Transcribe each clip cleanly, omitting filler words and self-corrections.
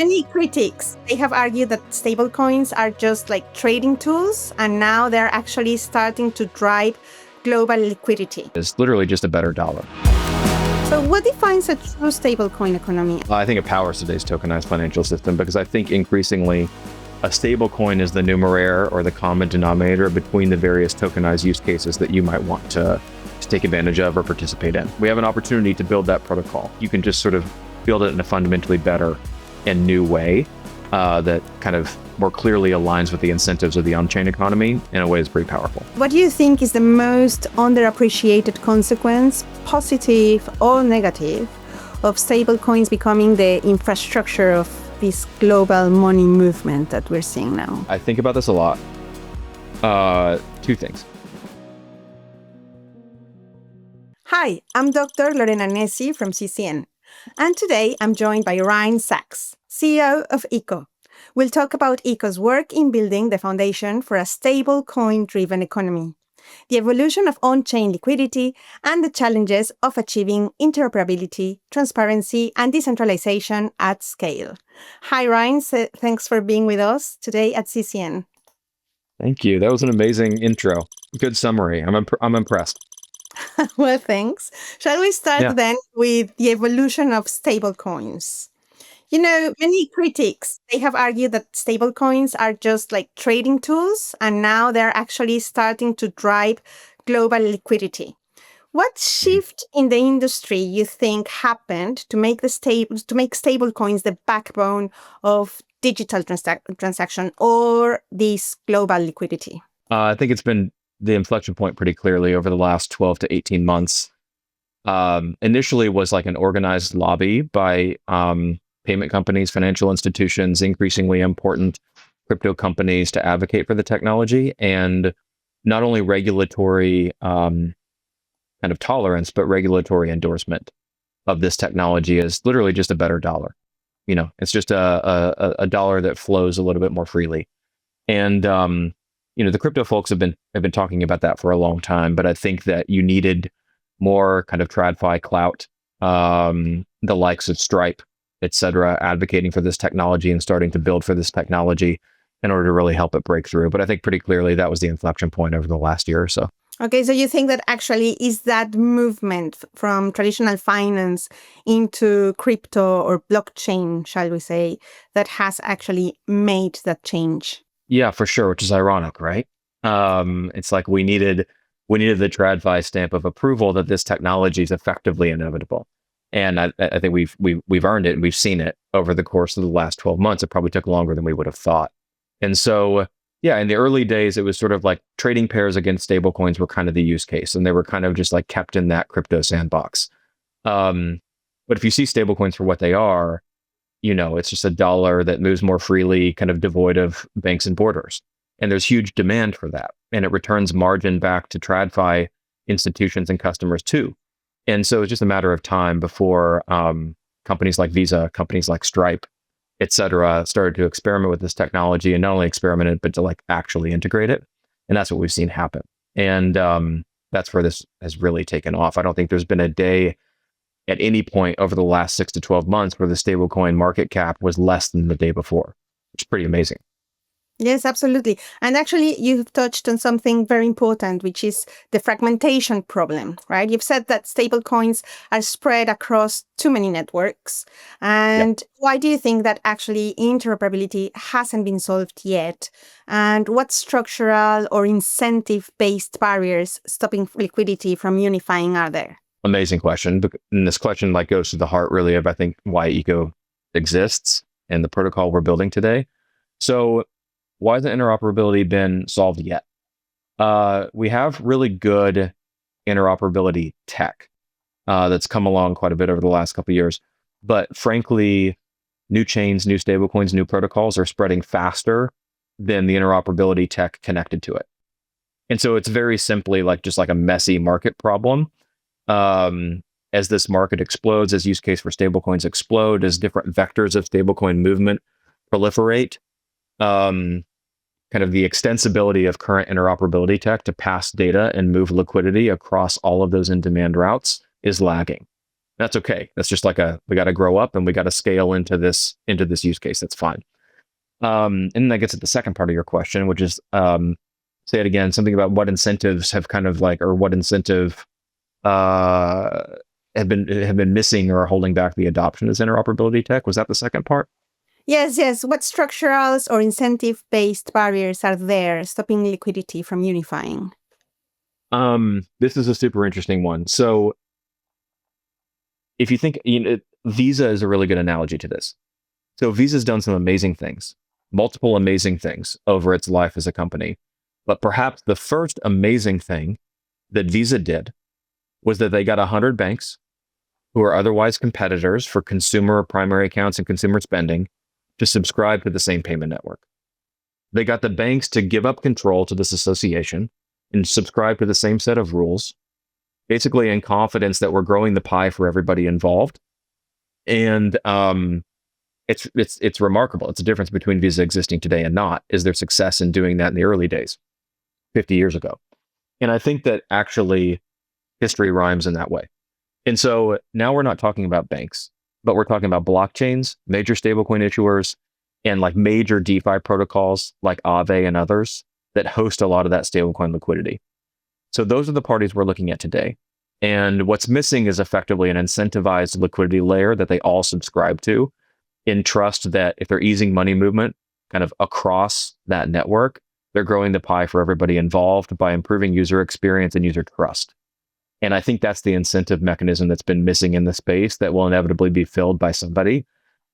Many critics, they have argued that stablecoins are just like trading tools, and now they're actually starting to drive global liquidity. It's literally just a better dollar. So what defines a true stablecoin economy? I think it powers today's tokenized financial system because I think increasingly a stablecoin is the numeraire or the common denominator between the various tokenized use cases that you might want to take advantage of or participate in. We have an opportunity to build that protocol. You can just sort of build it in a fundamentally better and new way that kind of more clearly aligns with the incentives of the on-chain economy in a way that's pretty powerful. What do you think is the most underappreciated consequence, positive or negative, of stablecoins becoming the infrastructure of this global money movement that we're seeing now? I think about this a lot. Two things. Hi, I'm Dr. Lorena Nessi from CCN, and today I'm joined by Ryne Saxe, CEO of ECO. We'll talk about ECO's work in building the foundation for a stablecoin-driven economy, the evolution of on-chain liquidity, and the challenges of achieving interoperability, transparency, and decentralization at scale. Hi, Ryne. Thanks for being with us today at CCN. Thank you. That was an amazing intro. Good summary. I'm impressed. Well, thanks. Shall we start then with the evolution of stablecoins? You know, many critics, they have argued that stablecoins are just like trading tools, and now they're actually starting to drive global liquidity. What shift in the industry you think happened to make stablecoins the backbone of digital transaction or this global liquidity? I think it's been the inflection point pretty clearly over the last 12 to 18 months. Initially was like an organized lobby by payment companies, financial institutions, increasingly important crypto companies to advocate for the technology, and not only regulatory kind of tolerance, but regulatory endorsement of this technology as literally just a better dollar. You know, it's just a dollar that flows a little bit more freely. And you know, the crypto folks have been talking about that for a long time, but I think that you needed more kind of TradFi clout, the likes of Stripe, et cetera, advocating for this technology and starting to build for this technology in order to really help it break through. But I think pretty clearly that was the inflection point over the last year or so. Okay, so you think that actually is that movement from traditional finance into crypto or blockchain, shall we say, that has actually made that change? Yeah, for sure, which is ironic, right? It's like we needed the TradFi stamp of approval that this technology is effectively inevitable. And I think we've earned it, and we've seen it over the course of the last 12 months. It probably took longer than we would have thought. And so, yeah, in the early days, it was sort of like trading pairs against stablecoins were kind of the use case, and they were kind of just like kept in that crypto sandbox. But if you see stablecoins for what they are, you know, it's just a dollar that moves more freely, kind of devoid of banks and borders. And there's huge demand for that. And it returns margin back to TradFi institutions and customers too. And so it's just a matter of time before companies like Visa, companies like Stripe, et cetera, started to experiment with this technology, and not only experimented, but to like actually integrate it. And that's what we've seen happen. And that's where this has really taken off. I don't think there's been a day at any point over the last 6 to 12 months where the stablecoin market cap was less than the day before, which is pretty amazing. Yes, absolutely. And actually, you've touched on something very important, which is the fragmentation problem, right? You've said that stablecoins are spread across too many networks. And why do you think that actually interoperability hasn't been solved yet? And what structural or incentive-based barriers stopping liquidity from unifying are there? Amazing question. And this question like goes to the heart really of, I think, why ECO exists and the protocol we're building today. So why hasn't interoperability been solved yet? We have really good interoperability tech that's come along quite a bit over the last couple of years. But frankly, new chains, new stablecoins, new protocols are spreading faster than the interoperability tech connected to it. And so it's very simply like just like a messy market problem. As this market explodes, as use case for stablecoins explode, as different vectors of stablecoin movement proliferate, kind of the extensibility of current interoperability tech to pass data and move liquidity across all of those in-demand routes is lagging. That's okay. That's just like we got to grow up and we got to scale into this use case. That's fine. And that gets at the second part of your question, which is, say it again, something about what incentives have kind of like, or what incentive have been missing or holding back the adoption of interoperability tech. Was that the second part? Yes. What structural or incentive-based barriers are there stopping liquidity from unifying? This is a super interesting one. So if you think, Visa is a really good analogy to this. So Visa's done some amazing things, multiple amazing things over its life as a company. But perhaps the first amazing thing that Visa did was that they got 100 banks who are otherwise competitors for consumer primary accounts and consumer spending to subscribe to the same payment network. They got the banks to give up control to this association and subscribe to the same set of rules, basically in confidence that we're growing the pie for everybody involved. And it's remarkable. It's a difference between Visa existing today and not, is their success in doing that in the early days, 50 years ago. And I think that actually history rhymes in that way. And so now we're not talking about banks, but we're talking about blockchains, major stablecoin issuers, and like major DeFi protocols like Aave and others that host a lot of that stablecoin liquidity. So those are the parties we're looking at today. And what's missing is effectively an incentivized liquidity layer that they all subscribe to, in trust that if they're easing money movement kind of across that network, they're growing the pie for everybody involved by improving user experience and user trust. And I think that's the incentive mechanism that's been missing in the space that will inevitably be filled by somebody.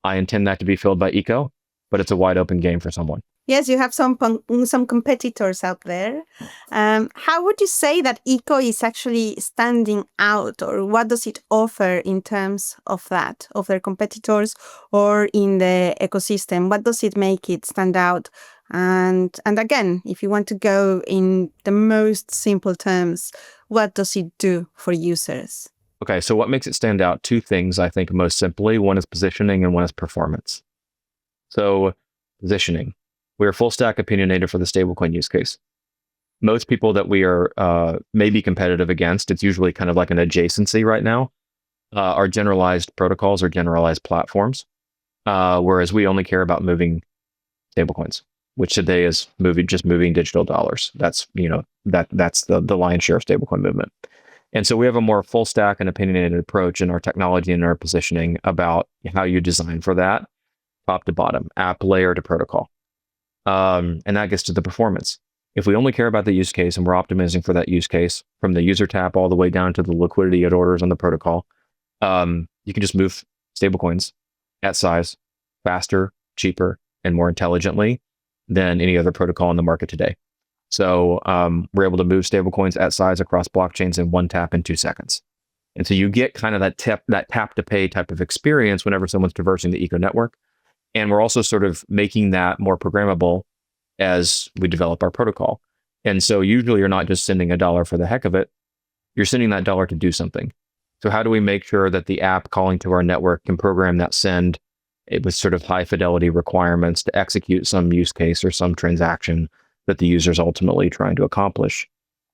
I intend that to be filled by Eco, but it's a wide open game for someone. Yes, you have some competitors out there. How would you say that Eco is actually standing out, or what does it offer in terms of that, of their competitors or in the ecosystem? What does it make it stand out? And again, if you want to go in the most simple terms, what does it do for users? Okay, so what makes it stand out? Two things, I think, most simply. One is positioning and one is performance. So positioning. We are full stack opinionated for the stablecoin use case. Most people that we are maybe competitive against, it's usually kind of like an adjacency right now, are generalized protocols or generalized platforms, whereas we only care about moving stablecoins, which today is just moving digital dollars. That's that's the lion's share of stablecoin movement. And so we have a more full stack and opinionated approach in our technology and our positioning about how you design for that, top to bottom, app layer to protocol. And that gets to the performance. If we only care about the use case and we're optimizing for that use case, from the user tap all the way down to the liquidity it orders on the protocol, you can just move stablecoins at size faster, cheaper, and more intelligently than any other protocol in the market today. So we're able to move stablecoins at size across blockchains in one tap in 2 seconds. And so you get kind of that tap to pay type of experience whenever someone's traversing the Eco network. And we're also sort of making that more programmable as we develop our protocol. And so usually you're not just sending $1 for the heck of it. You're sending that dollar to do something. So how do we make sure that the app calling to our network can program that send with sort of high fidelity requirements to execute some use case or some transaction that the user is ultimately trying to accomplish?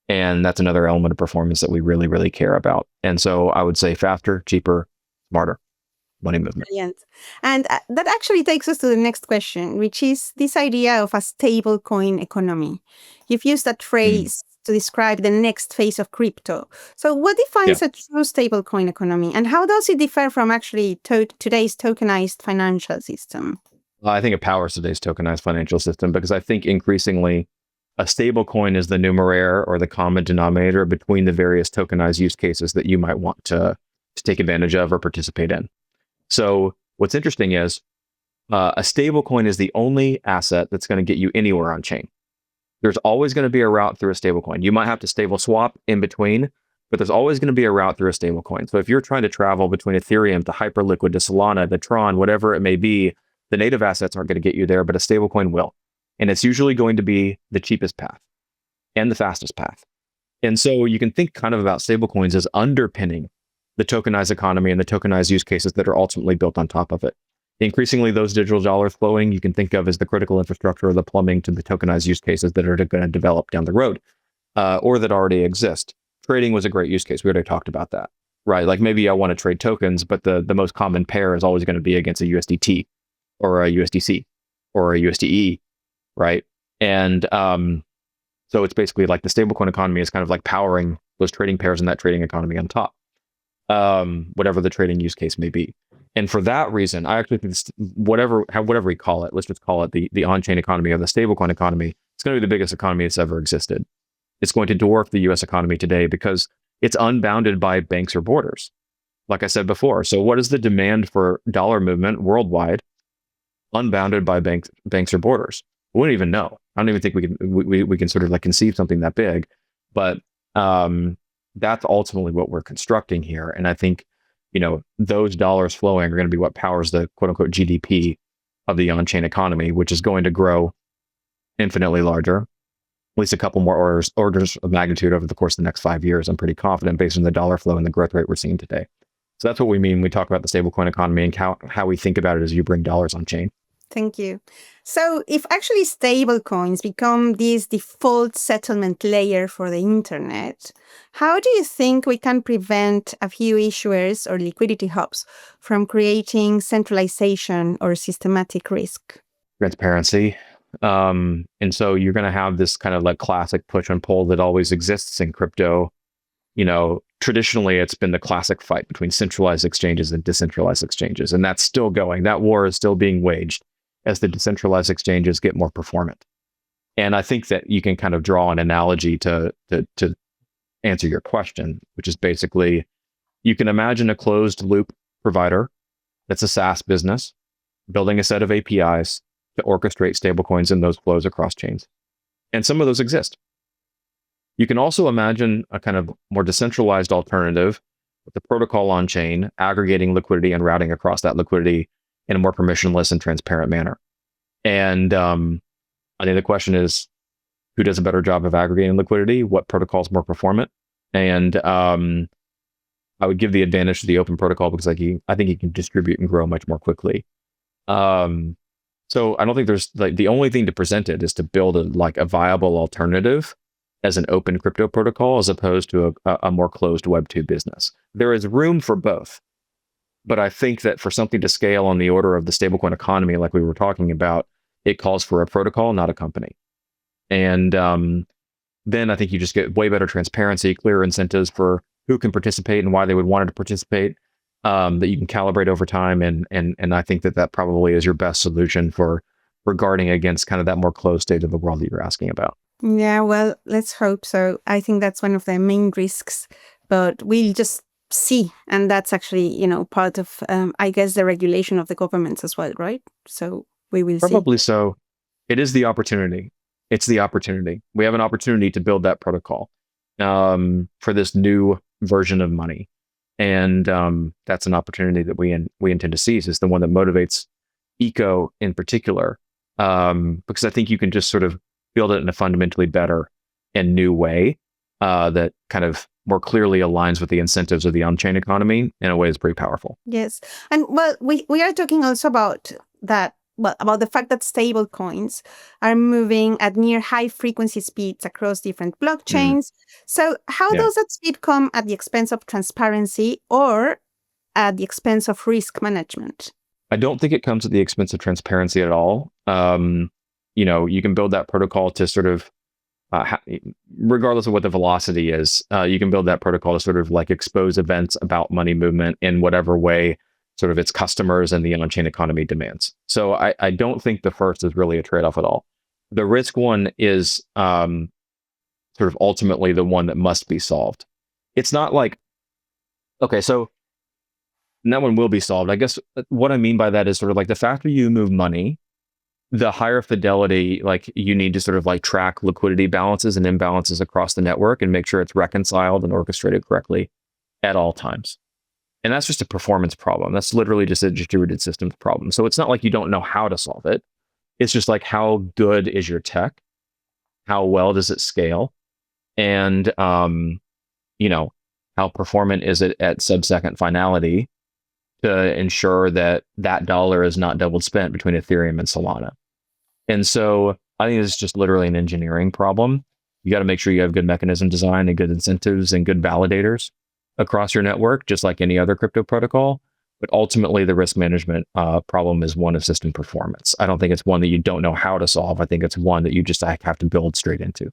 And that's another element of performance that we really, really care about. And so I would say faster, cheaper, smarter money movement. Brilliant. And that actually takes us to the next question, which is this idea of a stablecoin economy. You've used that phrase to describe the next phase of crypto. So what defines a true stablecoin economy, and how does it differ from actually today's tokenized financial system? I think it powers today's tokenized financial system, because I think increasingly a stablecoin is the numeraire or the common denominator between the various tokenized use cases that you might want to take advantage of or participate in. So what's interesting is a stablecoin is the only asset that's going to get you anywhere on chain. There's always going to be a route through a stablecoin. You might have to stable swap in between, but there's always going to be a route through a stablecoin. So if you're trying to travel between Ethereum to Hyperliquid to Solana to Tron, whatever it may be, the native assets aren't going to get you there, but a stablecoin will. And it's usually going to be the cheapest path and the fastest path. And so you can think kind of about stablecoins as underpinning the tokenized economy and the tokenized use cases that are ultimately built on top of it. Increasingly, those digital dollars flowing, you can think of as the critical infrastructure or the plumbing to the tokenized use cases that are going to develop down the road or that already exist. Trading was a great use case. We already talked about that. right? Like maybe I want to trade tokens, but the most common pair is always going to be against a USDT or a USDC or a USDE, right? And so it's basically like the stablecoin economy is kind of like powering those trading pairs in that trading economy on top, whatever the trading use case may be. And for that reason, I actually think this, whatever we call it, let's just call it the on-chain economy or the stablecoin economy. It's going to be the biggest economy that's ever existed. It's going to dwarf the U.S. economy today because it's unbounded by banks or borders. Like I said before, so what is the demand for dollar movement worldwide, unbounded by banks or borders? We wouldn't even know. I don't even think we can sort of like conceive something that big, but that's ultimately what we're constructing here. And I think, those dollars flowing are going to be what powers the quote unquote GDP of the on-chain economy, which is going to grow infinitely larger, at least a couple more orders of magnitude over the course of the next 5 years. I'm pretty confident based on the dollar flow and the growth rate we're seeing today. So that's what we mean when we talk about the stablecoin economy and how we think about it as you bring dollars on chain. Thank you. So if actually stablecoins become this default settlement layer for the internet, how do you think we can prevent a few issuers or liquidity hubs from creating centralization or systematic risk? Transparency. And so you're going to have this kind of like classic push and pull that always exists in crypto. Traditionally, it's been the classic fight between centralized exchanges and decentralized exchanges, and that's still going. That war is still being waged as the decentralized exchanges get more performant. And I think that you can kind of draw an analogy to answer your question, which is basically you can imagine a closed loop provider that's a SaaS business building a set of APIs to orchestrate stablecoins and those flows across chains. And some of those exist. You can also imagine a kind of more decentralized alternative with the protocol on chain, aggregating liquidity and routing across that liquidity in a more permissionless and transparent manner. And I think the question is, who does a better job of aggregating liquidity? What protocol is more performant? And I would give the advantage to the open protocol because I think you can distribute and grow much more quickly. So I don't think there's like the only thing to present it is to build a viable alternative as an open crypto protocol as opposed to a more closed Web2 business. There is room for both. But I think that for something to scale on the order of the stablecoin economy, like we were talking about, it calls for a protocol, not a company. And then I think you just get way better transparency, clear incentives for who can participate and why they would want to participate, that you can calibrate over time. And I think that probably is your best solution for guarding against kind of that more closed state of the world that you're asking about. Yeah, well, let's hope so. I think that's one of the main risks, but we'll just see. And that's actually, part of, I guess, the regulation of the governments as well, right? So we will see. Probably so. It is the opportunity. It's the opportunity. We have an opportunity to build that protocol for this new version of money. And that's an opportunity that we intend to seize. Is the one that motivates eco in particular, because I think you can just sort of build it in a fundamentally better and new way that kind of more clearly aligns with the incentives of the on-chain economy in a way that's pretty powerful. Yes. And well, we are talking also about that, about the fact that stable coins are moving at near high frequency speeds across different blockchains. So how does that speed come at the expense of transparency or at the expense of risk management? I don't think it comes at the expense of transparency at all. You can build that protocol to sort of regardless of what the velocity is, you can build that protocol to sort of like expose events about money movement in whatever way sort of its customers and the on-chain economy demands. So I don't think the first is really a trade-off at all. The risk one is sort of ultimately the one that must be solved. It's not like, okay, so that one will be solved. I guess what I mean by that is sort of like the faster you move money, the higher fidelity, like you need to sort of like track liquidity balances and imbalances across the network and make sure it's reconciled and orchestrated correctly at all times. And that's just a performance problem. That's literally just a distributed systems problem. So it's not like you don't know how to solve it. It's just like, how good is your tech? How well does it scale? And, how performant is it at sub-second finality to ensure that that dollar is not double spent between Ethereum and Solana. And so I think it's just literally an engineering problem. You got to make sure you have good mechanism design and good incentives and good validators across your network, just like any other crypto protocol. But ultimately, the risk management problem is one of system performance. I don't think it's one that you don't know how to solve. I think it's one that you just have to build straight into.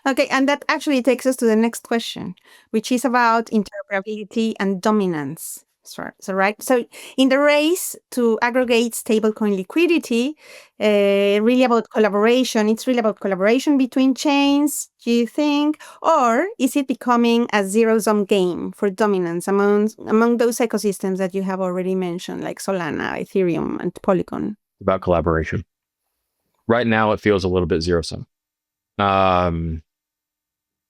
Okay, and that actually takes us to the next question, which is about interoperability and dominance. So in the race to aggregate stablecoin liquidity, really about collaboration. It's really about collaboration between chains, do you think? Or is it becoming a zero-sum game for dominance among those ecosystems that you have already mentioned, like Solana, Ethereum, and Polygon? About collaboration. Right now, it feels a little bit zero-sum.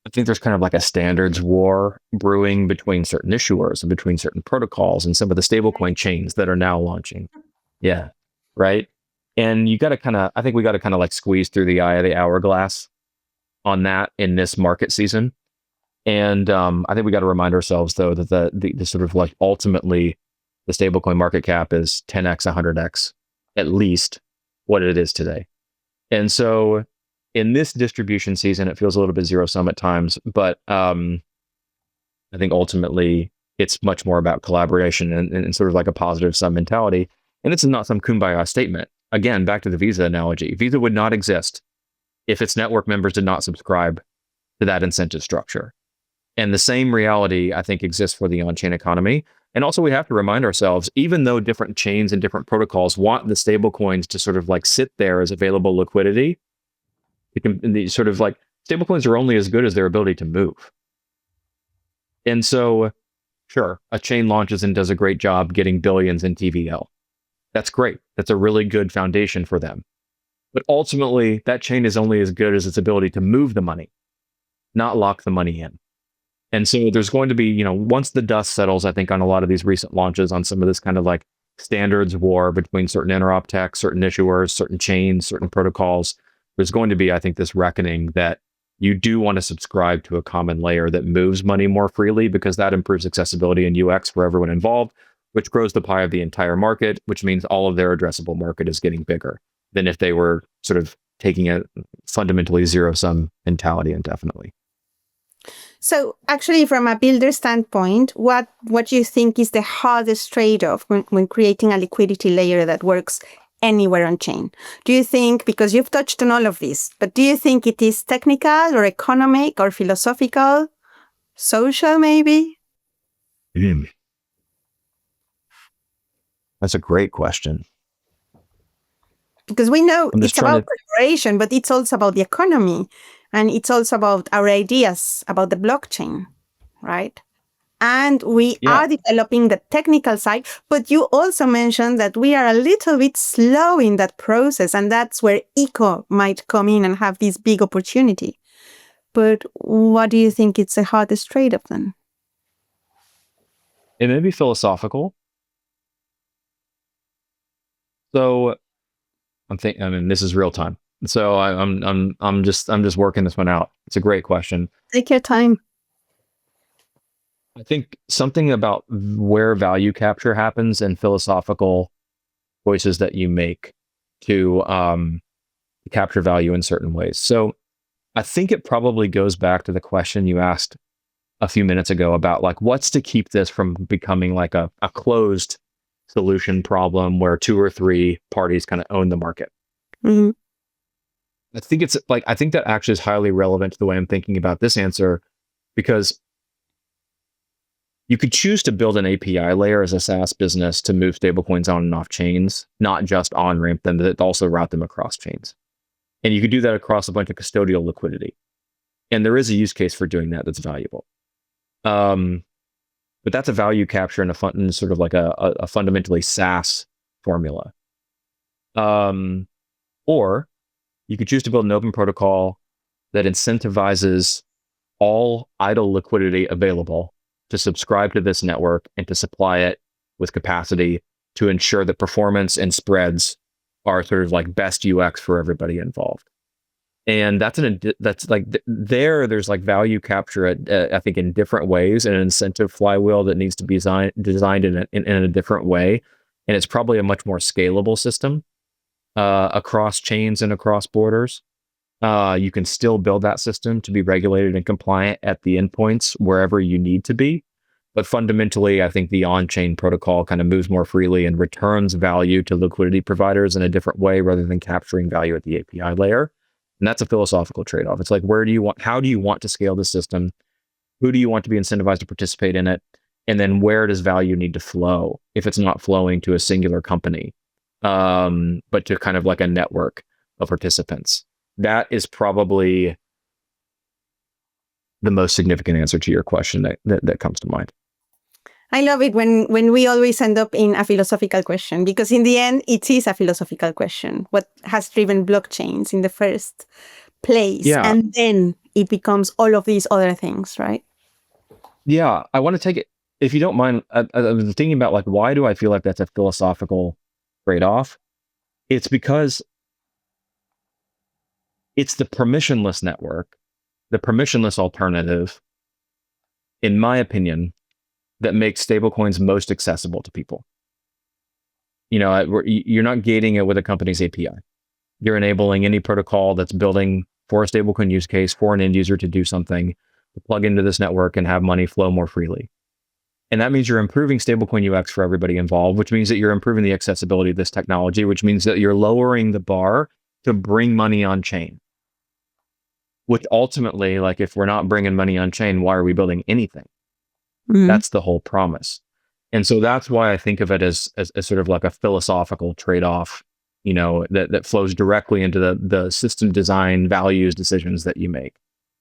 I think there's kind of like a standards war brewing between certain issuers and between certain protocols and some of the stablecoin chains that are now launching. Yeah. Right. And you got to I think we got to kind of like squeeze through the eye of the hourglass on that in this market season. And I think we got to remind ourselves, though, that the sort of like ultimately the stablecoin market cap is 10x, 100x, at least what it is today. And so in this distribution season, it feels a little bit zero-sum at times, but I think ultimately it's much more about collaboration and sort of like a positive sum mentality. And this is not some kumbaya statement. Again, back to the Visa analogy. Visa would not exist if its network members did not subscribe to that incentive structure. And the same reality, I think, exists for the on-chain economy. And also we have to remind ourselves, even though different chains and different protocols want the stable coins to sort of like sit there as available liquidity, the sort of like stablecoins are only as good as their ability to move. And so, sure, a chain launches and does a great job getting billions in TVL. That's great. That's a really good foundation for them. But ultimately, that chain is only as good as its ability to move the money, not lock the money in. And so there's going to be, once the dust settles, I think, on a lot of these recent launches on some of this kind of like standards war between certain interop tech, certain issuers, certain chains, certain protocols, there's going to be, I think, this reckoning that you do want to subscribe to a common layer that moves money more freely, because that improves accessibility and UX for everyone involved, which grows the pie of the entire market, which means all of their addressable market is getting bigger than if they were sort of taking a fundamentally zero-sum mentality indefinitely. So actually, from a builder standpoint, what do you think is the hardest trade-off when creating a liquidity layer that works anywhere on chain? Do you think, because you've touched on all of this, but do you think it is technical or economic or philosophical, social maybe? That's a great question. Because we know it's about collaboration, but it's also about the economy, and it's also about our ideas about the blockchain, right? And we are developing the technical side, but you also mentioned that we are a little bit slow in that process, and that's where eco might come in and have this big opportunity. But what do you think it's the hardest trade-off then? It may be philosophical. So this is real time. So I'm just working this one out. It's a great question. Take your time. I think something about where value capture happens and philosophical choices that you make to capture value in certain ways. So I think it probably goes back to the question you asked a few minutes ago about like, what's to keep this from becoming like a closed solution problem where 2 or 3 parties kind of own the market. Mm-hmm. I think that actually is highly relevant to the way I'm thinking about this answer, because you could choose to build an API layer as a SaaS business to move stablecoins on and off chains, not just on-ramp them, but also route them across chains. And you could do that across a bunch of custodial liquidity. And there is a use case for doing that that's valuable. But that's a value capture in sort of like a fundamentally SaaS formula. Or you could choose to build an open protocol that incentivizes all idle liquidity available to subscribe to this network and to supply it with capacity to ensure that performance and spreads are sort of like best UX for everybody involved. And there's like value capture I think in different ways, and an incentive flywheel that needs to be designed in a different way. And it's probably a much more scalable system across chains and across borders. You can still build that system to be regulated and compliant at the endpoints wherever you need to be. But fundamentally, I think the on-chain protocol kind of moves more freely and returns value to liquidity providers in a different way rather than capturing value at the API layer. And that's a philosophical trade-off. It's like, how do you want to scale the system? Who do you want to be incentivized to participate in it? And then where does value need to flow if it's not flowing to a singular company, but to kind of like a network of participants? That is probably the most significant answer to your question that comes to mind. I love it when we always end up in a philosophical question, because in the end, it is a philosophical question. What has driven blockchains in the first place? Yeah. And then it becomes all of these other things, right? Yeah. I want to take it, if you don't mind, I was thinking about like, why do I feel like that's a philosophical trade-off? It's because it's the permissionless network, the permissionless alternative, in my opinion, that makes stablecoins most accessible to people. You know, you're not gating it with a company's API. You're enabling any protocol that's building for a stablecoin use case for an end user to do something, to plug into this network and have money flow more freely. And that means you're improving stablecoin UX for everybody involved, which means that you're improving the accessibility of this technology, which means that you're lowering the bar to bring money on chain. Which ultimately, like, if we're not bringing money on chain, why are we building anything? Mm-hmm. That's the whole promise. And so that's why I think of it as sort of like a philosophical trade-off, you know, that flows directly into the system design values decisions that you make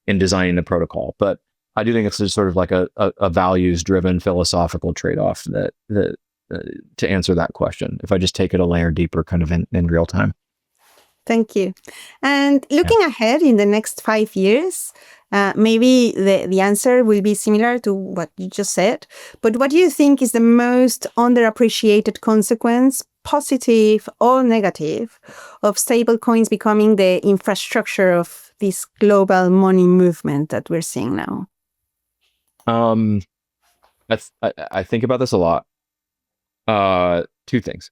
in designing the protocol. But I do think it's sort of like a values-driven philosophical trade-off that to answer that question, if I just take it a layer deeper kind of in real time. Thank you. And looking ahead in the next 5 years, maybe the answer will be similar to what you just said. But what do you think is the most underappreciated consequence, positive or negative, of stablecoins becoming the infrastructure of this global money movement that we're seeing now? I think about this a lot. Two things.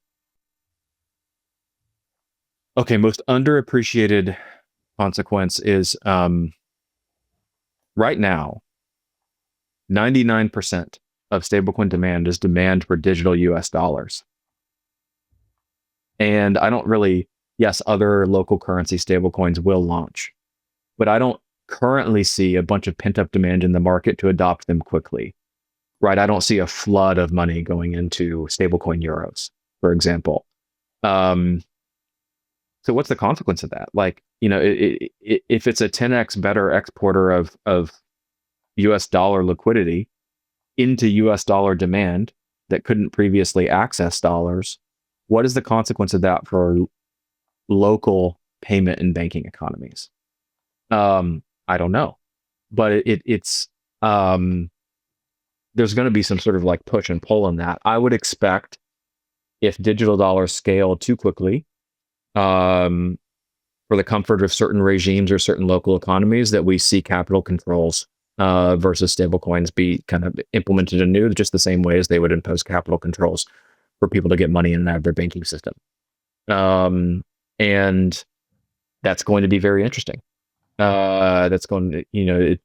Okay, most underappreciated consequence is right now, 99% of stablecoin demand is demand for digital US dollars. And I don't really, yes, other local currency stablecoins will launch, but I don't currently see a bunch of pent-up demand in the market to adopt them quickly, right? I don't see a flood of money going into stablecoin euros, for example. So what's the consequence of that? Like, you know, if it's a 10x better exporter of US dollar liquidity into US dollar demand that couldn't previously access dollars, what is the consequence of that for local payment and banking economies? I don't know, but it's there's going to be some sort of like push and pull in that. I would expect if digital dollars scale too quickly, for the comfort of certain regimes or certain local economies, that we see capital controls versus stablecoins be kind of implemented anew, just the same way as they would impose capital controls for people to get money in and out of their banking system. And that's going to be very interesting. That's going to, you know,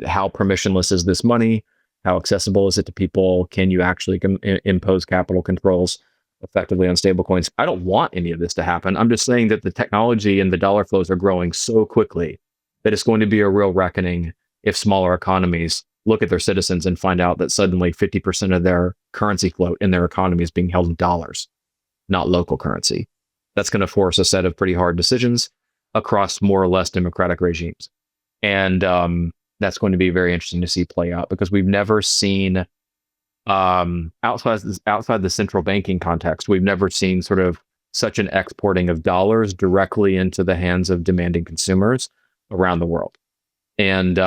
how permissionless is this money? How accessible is it to people? Can you actually impose capital controls effectively on stablecoins? I don't want any of this to happen. I'm just saying that the technology and the dollar flows are growing so quickly that it's going to be a real reckoning if smaller economies look at their citizens and find out that suddenly 50% of their currency float in their economy is being held in dollars, not local currency. That's going to force a set of pretty hard decisions across more or less democratic regimes. And that's going to be very interesting to see play out, because we've never seen outside the central banking context, we've never seen sort of such an exporting of dollars directly into the hands of demanding consumers around the world. And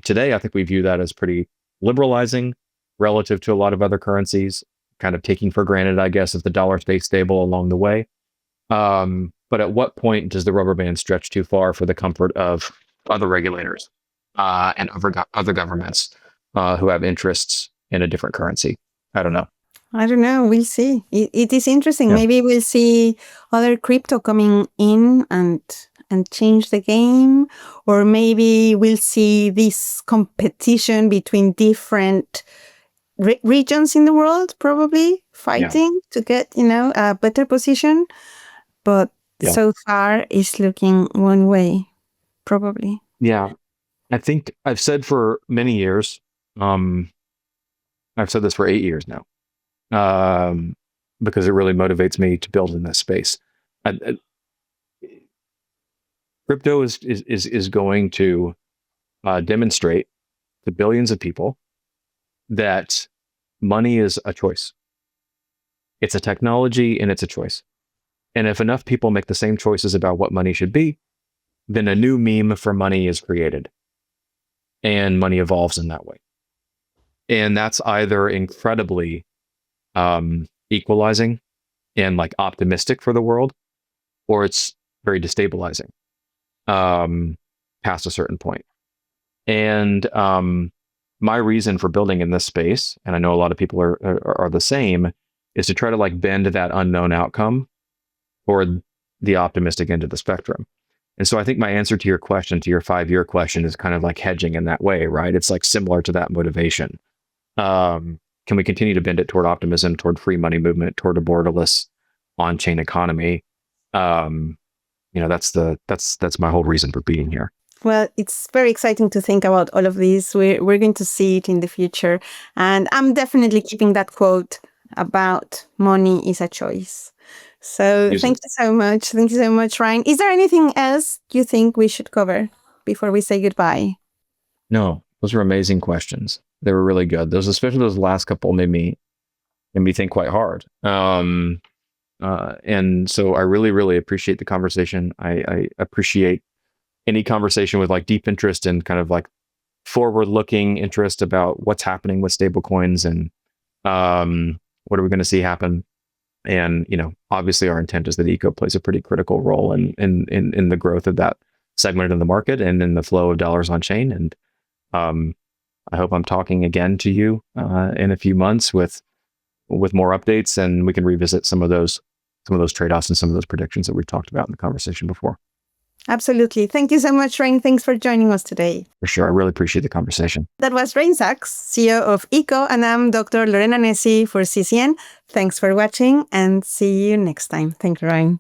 today, I think we view that as pretty liberalizing relative to a lot of other currencies, kind of taking for granted, I guess, if the dollar stays stable along the way. But at what point does the rubber band stretch too far for the comfort of other regulators and other governments who have interests in a different currency? I don't know. We'll see. It is interesting. Yeah. Maybe we'll see other crypto coming in and change the game, or maybe we'll see this competition between different regions in the world probably fighting to get, a better position. But so far it's looking one way, probably. Yeah. I think I've said for many years, I've said this for 8 years now, because it really motivates me to build in this space. Crypto is going to demonstrate to billions of people that money is a choice. It's a technology and it's a choice. And if enough people make the same choices about what money should be, then a new meme for money is created. And money evolves in that way. And that's either incredibly equalizing and like optimistic for the world, or it's very destabilizing past a certain point. And my reason for building in this space, and I know a lot of people are the same, is to try to like bend that unknown outcome toward the optimistic end of the spectrum. And so I think my answer to your question, to your 5-year question, is kind of like hedging in that way, right? It's like similar to that motivation. Can we continue to bend it toward optimism, toward free money movement, toward a borderless on-chain economy? That's my whole reason for being here. Well, it's very exciting to think about all of this. We're going to see it in the future. And I'm definitely keeping that quote about money is a choice. So thank you so much. Thank you so much, Ryne. Is there anything else you think we should cover before we say goodbye? No, those were amazing questions. They were really good. Especially those last couple made me think quite hard. And so I really, really appreciate the conversation. I appreciate any conversation with like deep interest and kind of like forward-looking interest about what's happening with stablecoins and what are we going to see happen. And obviously, our intent is that eco plays a pretty critical role in the growth of that segment of the market and in the flow of dollars on chain. And I hope I'm talking again to you in a few months with more updates, and we can revisit some of those trade-offs and some of those predictions that we've talked about in the conversation before. Absolutely. Thank you so much, Ryne. Thanks for joining us today. For sure. I really appreciate the conversation. That was Ryne Saxe, CEO of ECO, and I'm Dr. Lorena Nessi for CCN. Thanks for watching and see you next time. Thank you, Ryne.